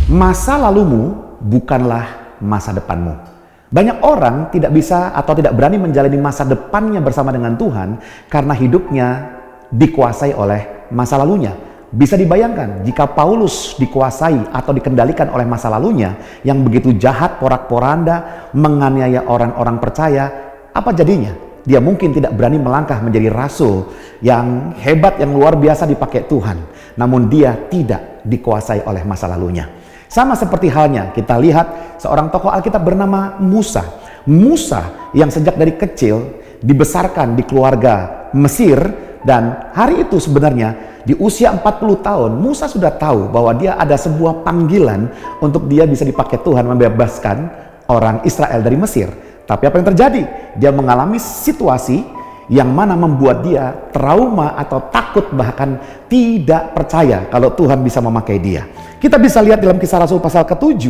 Masa lalumu bukanlah masa depanmu. Banyak orang tidak bisa atau tidak berani menjalani masa depannya bersama dengan Tuhan karena hidupnya dikuasai oleh masa lalunya. Bisa dibayangkan jika Paulus dikuasai atau dikendalikan oleh masa lalunya yang begitu jahat, porak-poranda, menganiaya orang-orang percaya, apa jadinya? Dia mungkin tidak berani melangkah menjadi rasul yang hebat, yang luar biasa dipakai Tuhan. Namun dia tidak dikuasai oleh masa lalunya. Sama seperti halnya kita lihat seorang tokoh Alkitab bernama Musa. Musa yang sejak dari kecil dibesarkan di keluarga Mesir, dan hari itu sebenarnya di usia 40 tahun Musa sudah tahu bahwa dia ada sebuah panggilan untuk dia bisa dipakai Tuhan membebaskan orang Israel dari Mesir. Tapi apa yang terjadi? Dia mengalami situasi yang mana membuat dia trauma atau takut, bahkan tidak percaya kalau Tuhan bisa memakai dia. Kita bisa lihat dalam Kisah Rasul pasal ke-7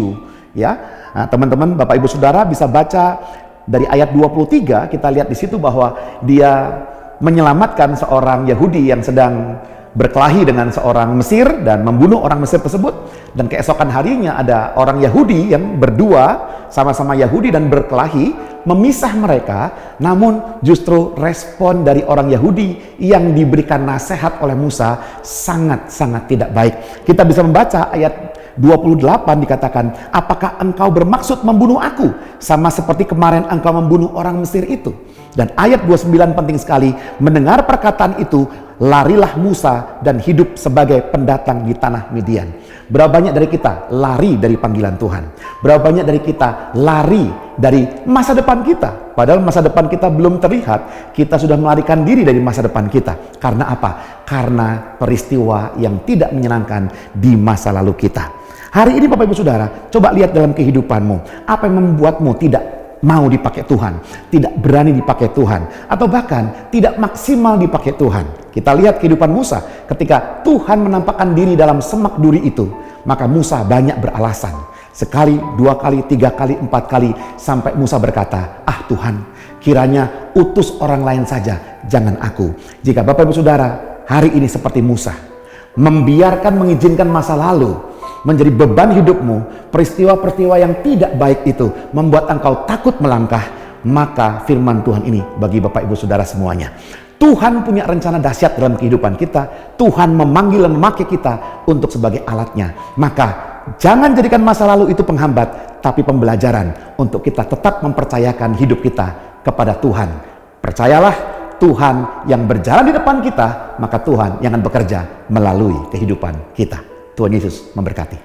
ya. Nah, teman-teman, Bapak Ibu Saudara bisa baca dari ayat 23, kita lihat di situ bahwa dia menyelamatkan seorang Yahudi yang sedang berkelahi dengan seorang Mesir dan membunuh orang Mesir tersebut. Dan keesokan harinya ada orang Yahudi yang berdua sama-sama Yahudi dan berkelahi, memisah mereka. Namun justru respon dari orang Yahudi yang diberikan nasihat oleh Musa sangat-sangat tidak baik. Kita bisa membaca ayat 28 dikatakan, apakah engkau bermaksud membunuh aku sama seperti kemarin engkau membunuh orang Mesir itu? Dan ayat 29 penting sekali, mendengar perkataan itu larilah Musa dan hidup sebagai pendatang di tanah Midian. Berapa banyak dari kita lari dari panggilan Tuhan? Berapa banyak dari kita lari dari masa depan kita? Padahal masa depan kita belum terlihat, kita sudah melarikan diri dari masa depan kita. Karena apa? Karena peristiwa yang tidak menyenangkan di masa lalu kita. Hari ini Bapak Ibu Saudara, coba lihat dalam kehidupanmu, apa yang membuatmu tidak mau dipakai Tuhan, tidak berani dipakai Tuhan, atau bahkan tidak maksimal dipakai Tuhan. Kita lihat kehidupan Musa, ketika Tuhan menampakkan diri dalam semak duri itu, maka Musa banyak beralasan. Sekali, dua kali, tiga kali, empat kali, sampai Musa berkata, ah Tuhan, kiranya utus orang lain saja, jangan aku. Jika Bapak Ibu Saudara hari ini seperti Musa, membiarkan, mengizinkan masa lalu menjadi beban hidupmu, peristiwa-peristiwa yang tidak baik itu membuat engkau takut melangkah, maka firman Tuhan ini bagi Bapak Ibu Saudara semuanya, Tuhan punya rencana dahsyat dalam kehidupan kita. Tuhan memanggil dan memakai kita untuk sebagai alatnya. Maka jangan jadikan masa lalu itu penghambat, tapi pembelajaran untuk kita tetap mempercayakan hidup kita kepada Tuhan. Percayalah, Tuhan yang berjalan di depan kita, maka Tuhan yang akan bekerja melalui kehidupan kita. Tuhan Yesus memberkati.